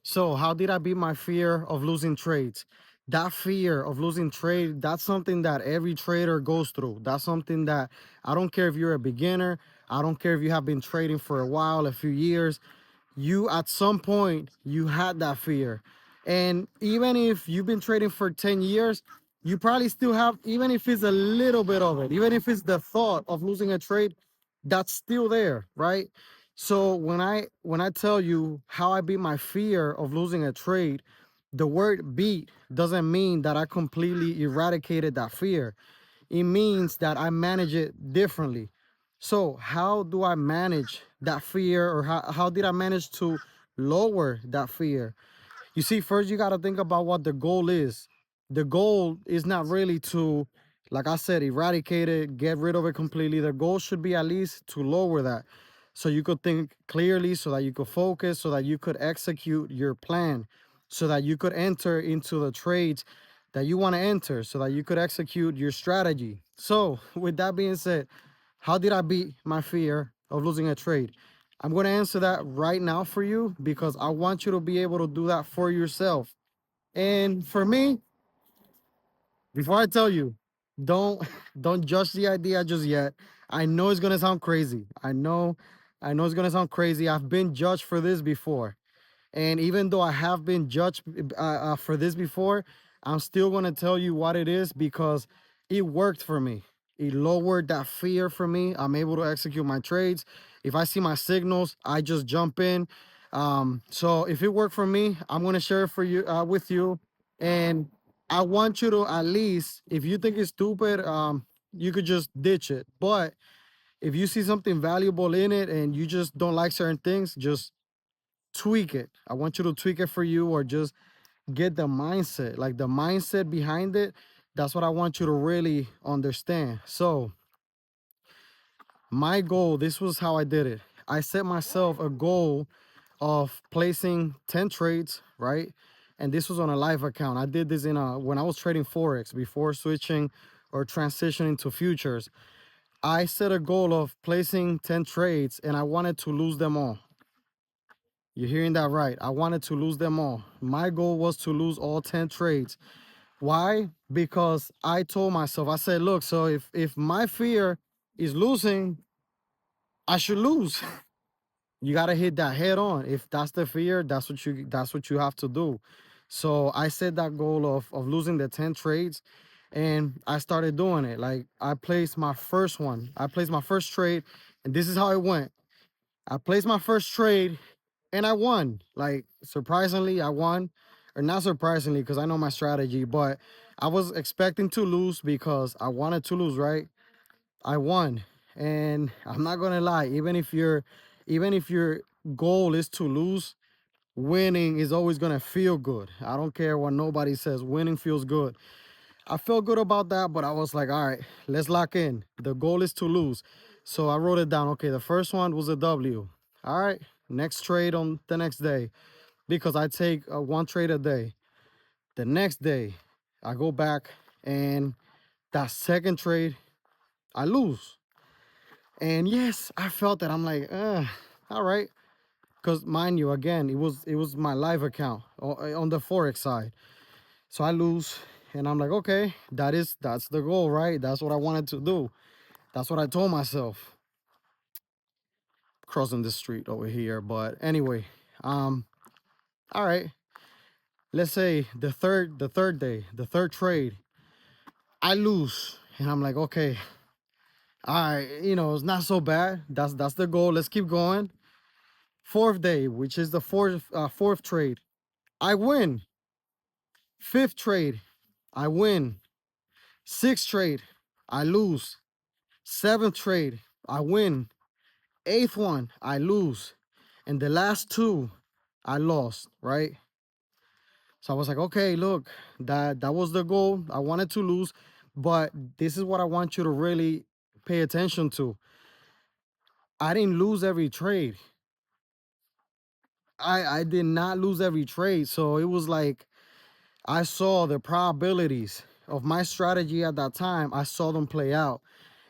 So how did I beat my fear of losing trades? That fear of losing trade, that's something that every trader goes through. That's something that I don't care if you're a beginner, I don't care if you have been trading for a while, a few years, you at some point you had that fear. And even if you've been trading for 10 years, you probably still have, even if it's a little bit of it, even if it's the thought of losing a trade, that's still there, right? So when I tell you how I beat my fear of losing a trade, the word beat doesn't mean that I completely eradicated that fear. It means that I manage it differently. So how do I manage that fear, or how did I manage to lower that fear? You see, first you got to think about what the goal is. The goal is not really to, like I said, eradicate it, get rid of it completely. The goal should be at least to lower that, so you could think clearly, so that you could focus, so that you could execute your plan, so that you could enter into the trades that you want to enter, so that you could execute your strategy. So with that being said, how did I beat my fear of losing a trade? I'm going to answer that right now for you, because I want you to be able to do that for yourself. And for me, before I tell you, don't don't judge the idea just yet. I know it's going to sound crazy. I know it's going to sound crazy. I've been judged for this before. And even though I have been judged for this before, I'm still going to tell you what it is, because it worked for me. It lowered that fear for me. I'm able to execute my trades. If I see my signals, I just jump in. So if it worked for me, I'm going to share it for you with you. And I want you to, at least, if you think it's stupid, you could just ditch it. But if you see something valuable in it and you just don't like certain things, just tweak it. I want you to tweak it for you, or just get the mindset, like the mindset behind it. That's what I want you to really understand. So my goal, this was how I did it. I set myself a goal of placing 10 trades, right? And this was on a live account. I did this in a, when I was trading Forex before switching or transitioning to futures. I set a goal of placing 10 trades and I wanted to lose them all. You're hearing that right. I wanted to lose them all. My goal was to lose all 10 trades. Why? Because I told myself, I said, look, so if my fear is losing, I should lose. You got to hit that head on. If that's the fear, that's what you have to do. So I set that goal of losing the 10 trades, and I started doing it. Like, I placed my first one. I placed my first trade, and this is how it went. I placed my first trade and I won. Like, surprisingly, I won. Or not surprisingly, because I know my strategy, but I was expecting to lose because I wanted to lose, right? I won. And I'm not gonna lie, even if your goal is to lose, winning is always gonna feel good. I don't care what nobody says, winning feels good. I felt good about that, but I was like, all right, let's lock in. The goal is to lose. So I wrote it down. Okay, the first one was a W. All right, next trade on the next day, because I take one trade a day. The next day, I go back, and that second trade, I lose. And yes, I felt that. I'm like, all right. Because mind you, again, it was my live account on the Forex side. So I lose, and I'm like, okay, that's the goal, right? That's what I wanted to do. That's what I told myself. Crossing the street over here, but anyway, um, all right. Let's say the third day, the third trade, I lose, and I'm like, okay, all right, it's not so bad. That's the goal. Let's keep going. Fourth day, which is the fourth trade, I win. Fifth trade, I win. Sixth trade, I lose. Seventh trade, I win. Eighth one, I lose. And the last two, I lost, right? So I was like, okay, look, that was the goal. I wanted to lose, but this is what I want you to really pay attention to. I didn't lose every trade. I did not lose every trade. So it was like I saw the probabilities of my strategy at that time. I saw them play out.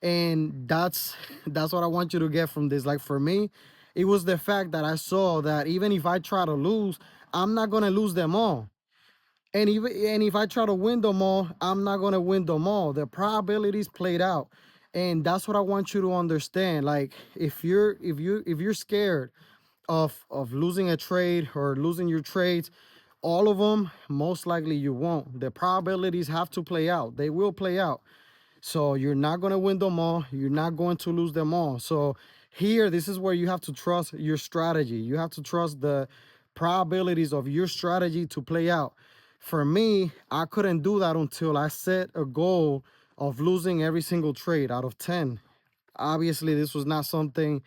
And that's what I want you to get from this. Like, for me, It was the fact that I saw that even if I try to lose, I'm not gonna lose them all. And if I try to win them all, I'm not gonna win them all. The probabilities played out. And that's what I want you to understand. Like if you're scared of losing a trade or losing your trades, all of them, most likely you won't. The probabilities have to play out. They will play out. So you're not going to win them all. You're not going to lose them all. So here, this is where you have to trust your strategy. You have to trust the probabilities of your strategy to play out. For me, I couldn't do that until I set a goal of losing every single trade out of 10. Obviously, this was not something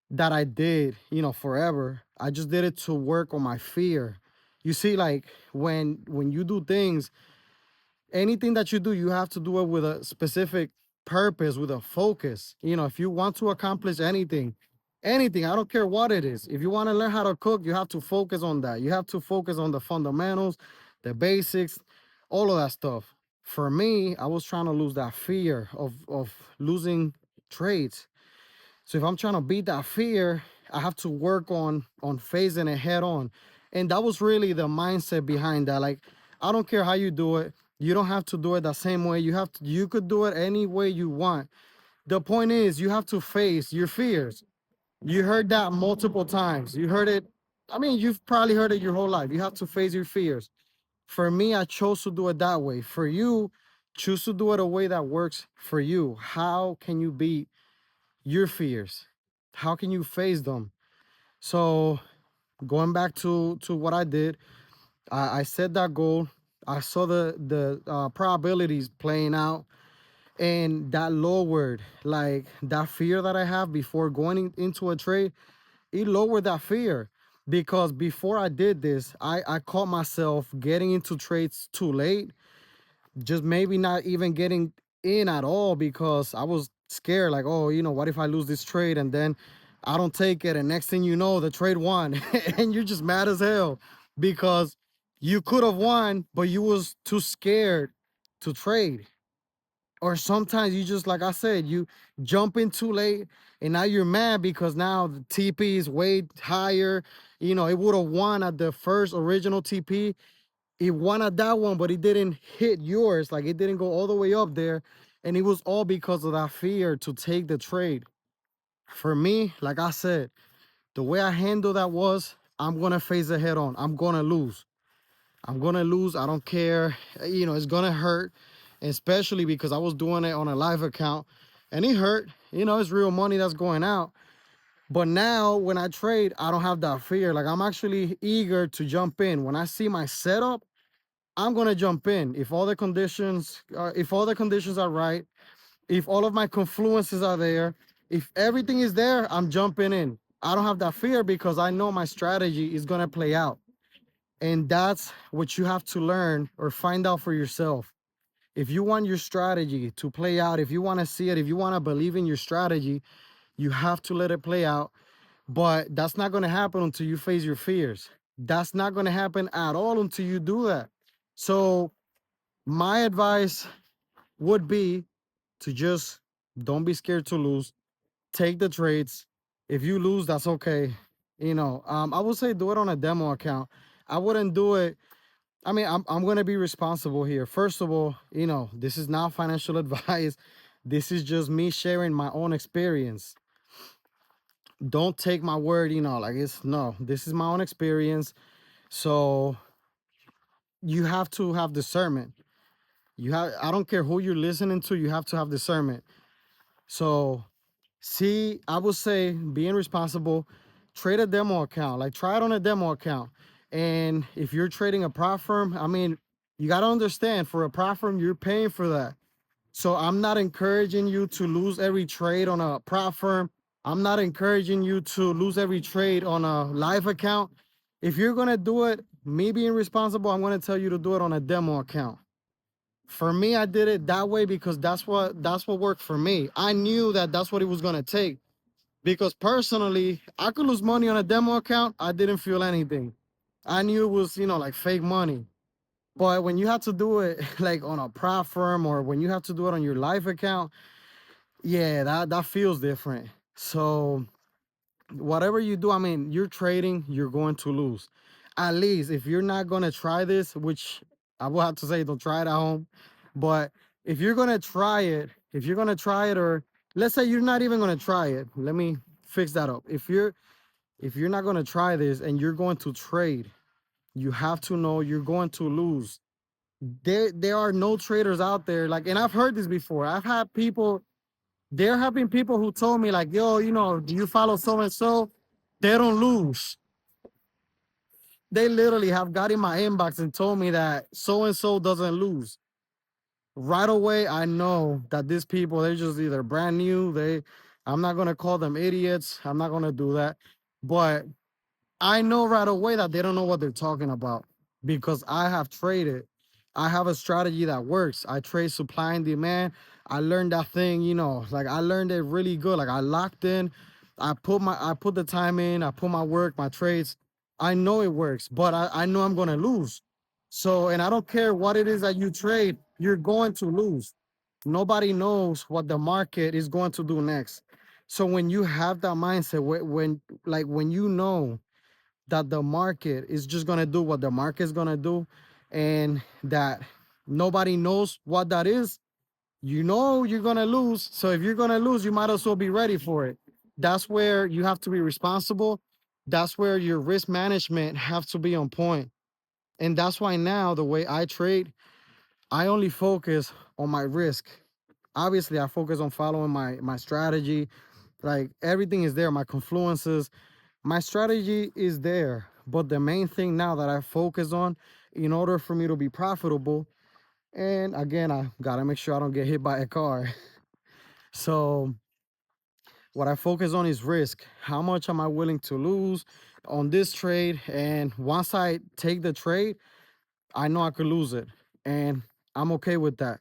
that I did, forever. I just did it to work on my fear. You see, like when you do things, anything that you do, you have to do it with a specific purpose, with a focus. If you want to accomplish anything, I don't care what it is. If you want to learn how to cook, you have to focus on that. You have to focus on the fundamentals, the basics, all of that stuff. For me, I was trying to lose that fear of losing trades. So if I'm trying to beat that fear, I have to work on facing it head on. And that was really the mindset behind that. Like, I don't care how you do it. You don't have to do it the same way. You could do it any way you want. The point is you have to face your fears. You heard that multiple times. You heard it. I mean, you've probably heard it your whole life. You have to face your fears. For me, I chose to do it that way. For you, choose to do it a way that works for you. How can you beat your fears? How can you face them? So going back to what I did, I set that goal. I saw the probabilities playing out, and that lowered, like, that fear that I have before going into a trade. It lowered that fear, because before I did this, I caught myself getting into trades too late, just maybe not even getting in at all, because I was scared, like, oh, what if I lose this trade and then I don't take it, and next thing you know, the trade won. And you're just mad as hell because you could have won, but you was too scared to trade. Or sometimes you just, like I said, you jump in too late, and now you're mad because now the TP is way higher. It would have won at the first original TP. It won at that one, but it didn't hit yours. Like, it didn't go all the way up there. And it was all because of that fear to take the trade. For me, like I said, the way I handle that was, I'm going to face it head on. I'm going to lose. I'm going to lose. I don't care. It's going to hurt, especially because I was doing it on a live account and it hurt. It's real money that's going out. But now when I trade, I don't have that fear. Like, I'm actually eager to jump in. When I see my setup, I'm gonna jump in if all the conditions, are right, if all of my confluences are there, if everything is there, I'm jumping in. I don't have that fear because I know my strategy is gonna play out, and that's what you have to learn or find out for yourself. If you want your strategy to play out, if you want to see it, if you want to believe in your strategy, you have to let it play out. But that's not gonna happen until you face your fears. That's not gonna happen at all until you do that. So my advice would be to just don't be scared to lose. Take the trades. If you lose, that's okay. I would say do it on a demo account. I wouldn't do it. I mean, I'm gonna be responsible here. First of all, this is not financial advice. This is just me sharing my own experience. Don't take my word, like it's no. This is my own experience. So you have to have discernment. I don't care who you're listening to, you have to have discernment. So see, I would say being responsible, trade a demo account, like try it on a demo account. And if you're trading a prop firm, I mean, you got to understand, for a prop firm, you're paying for that. So I'm not encouraging you to lose every trade on a prop firm. I'm not encouraging you to lose every trade on a live account. If you're going to do it, me being responsible, I'm going to tell you to do it on a demo account. For me, I did it that way because that's what worked for me. I knew that that's what it was gonna take, because personally, I could lose money on a demo account. I didn't feel anything. I knew it was, like fake money. But when you have to do it like on a prop firm, or when you have to do it on your live account, yeah, that feels different. So whatever you do, I mean, you're trading, you're going to lose. At least if you're not gonna try this, which I will have to say, don't try it at home. But if you're gonna try it, if you're gonna try it, or let's say you're not even gonna try it, let me fix that up. If you're not gonna try this and you're going to trade, you have to know you're going to lose. There are no traders out there like, and I've heard this before. I've had people, there have been people who told me like, yo, do you follow so and so? They don't lose. They literally have got in my inbox and told me that so and so doesn't lose. Right away, I know that these people, they're just either brand new. I'm not gonna call them idiots. I'm not gonna do that. But I know right away that they don't know what they're talking about because I have traded. I have a strategy that works. I trade supply and demand. I learned that thing, like I learned it really good. Like I locked in. I put the time in, I put my work, my trades. I know it works, but I know I'm gonna lose. So, and I don't care what it is that you trade, you're going to lose. Nobody knows what the market is going to do next. So when you have that mindset, when you know that the market is just gonna do what the market is gonna do, and that nobody knows what that is, you're gonna lose. So if you're gonna lose, you might as well be ready for it. That's where you have to be responsible. That's where your risk management have to be on point. And that's why now the way I trade, I only focus on my risk. Obviously, I focus on following my strategy. Like everything is there, my confluences, my strategy is there, but the main thing now that I focus on in order for me to be profitable, and again, I gotta make sure I don't get hit by a car. So what I focus on is risk. How much am I willing to lose on this trade? And once I take the trade, I know I could lose it. And I'm okay with that.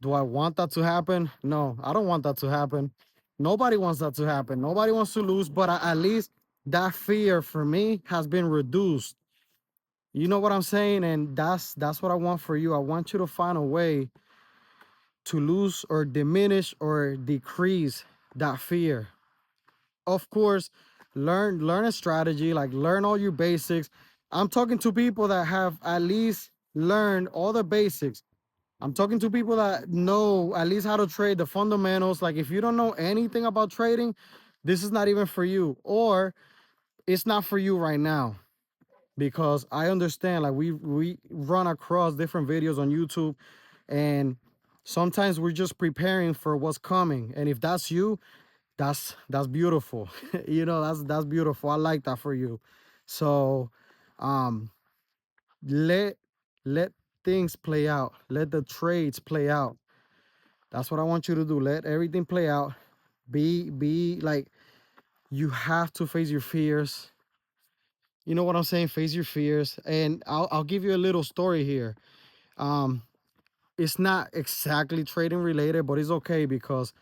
Do I want that to happen? No, I don't want that to happen. Nobody wants that to happen. Nobody wants to lose, but at least that fear for me has been reduced. You know what I'm saying? And that's what I want for you. I want you to find a way to lose or diminish or decrease that fear. Of course, learn a strategy, like learn all your basics. I'm talking to people that have at least learned all the basics. I'm talking to people that know at least how to trade, the fundamentals. Like if you don't know anything about trading, this is not even for you, or it's not for you right now. Because I understand, like we run across different videos on YouTube, and sometimes we're just preparing for what's coming. And if that's you, that's beautiful. That's beautiful. I like that for you. So um let let things play out. Let the trades play out. That's what I want you to do. Let everything play out. Be like, you have to face your fears. You know what I'm saying? Face your fears. And I'll give you a little story here. Um it's not exactly trading related, but it's okay because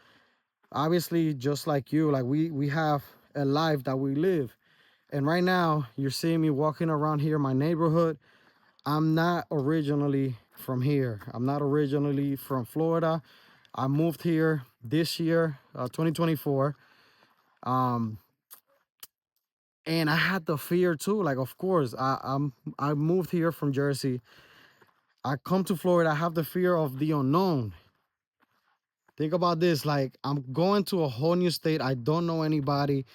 obviously, just like you, like we have a life that we live. And right now you're seeing me walking around here in my neighborhood. I'm not originally from here. I'm not originally from Florida. I moved here this year, 2024. Um, and I had the fear too. Like, of course, I moved here from Jersey. I come to Florida. I have the fear of the unknown. Think about this. Like, I'm going to a whole new state. I don't know anybody.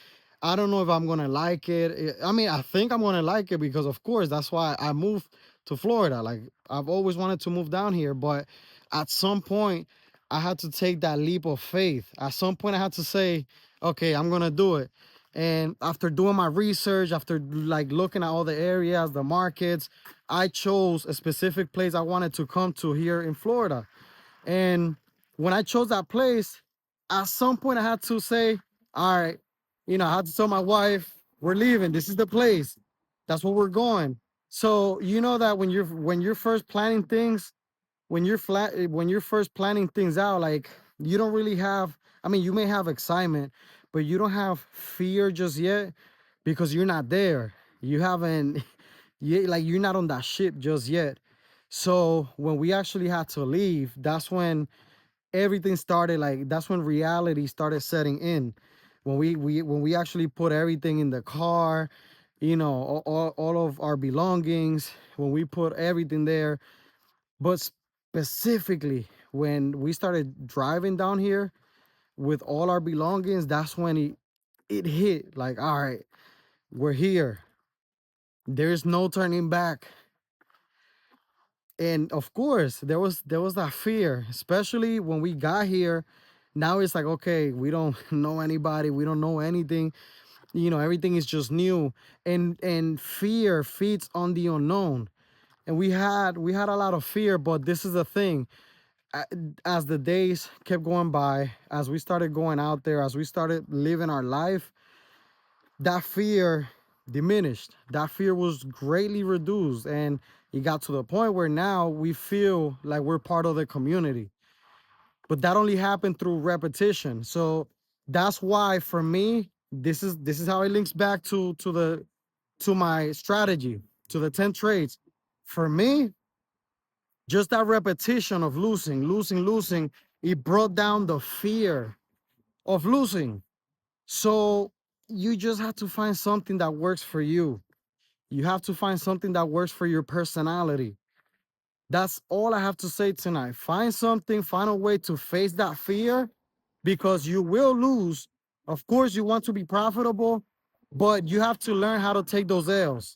I don't know if I'm gonna like it. I mean, I think I'm gonna like it because, of course, that's why I moved to Florida. Like, I've always wanted to move down here, but at some point, I had to take that leap of faith. At some point, I had to say, okay, I'm gonna do it. And after doing my research, after like looking at all the areas, the markets, I chose a specific place I wanted to come to here in Florida. And when I chose that place, at some point I had to say, all right, I had to tell my wife, we're leaving. This is the place. That's where we're going. So you know that when you're first planning things, when you're first planning things out, like you don't really have, I mean, you may have excitement, but you don't have fear just yet because you're not there. You haven't you're not on that ship just yet. So when we actually had to leave, that's when everything started, like that's when reality started setting in. when we actually put everything in the car, you know, all of our belongings, when we put everything there. But specifically when we started driving down here with all our belongings, that's when it hit like, all right, we're here. There's no turning back. And of course, there was that fear, especially when we got here. Now it's like, okay, we don't know anybody, we don't know anything, you know, everything is just new. And fear feeds on the unknown. And we had a lot of fear, but this is the thing. As the days kept going by, as we started going out there, as we started living our life, that fear diminished. That fear was greatly reduced. And it got to the point where now we feel like we're part of the community. But that only happened through repetition. So that's why for me, this is how it links back to my strategy, to the 10 traits. For me, just that repetition of losing, it brought down the fear of losing. So you just have to find something that works for you. You have to find something that works for your personality. That's all I have to say tonight. Find something, find a way to face that fear, because you will lose. Of course, you want to be profitable, but you have to learn how to take those L's.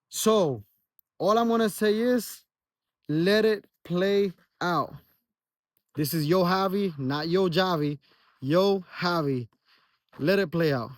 So all I'm going to say is let it play out. This is Yo Javi, not Yo Javi. Yo Javi. Let it play out.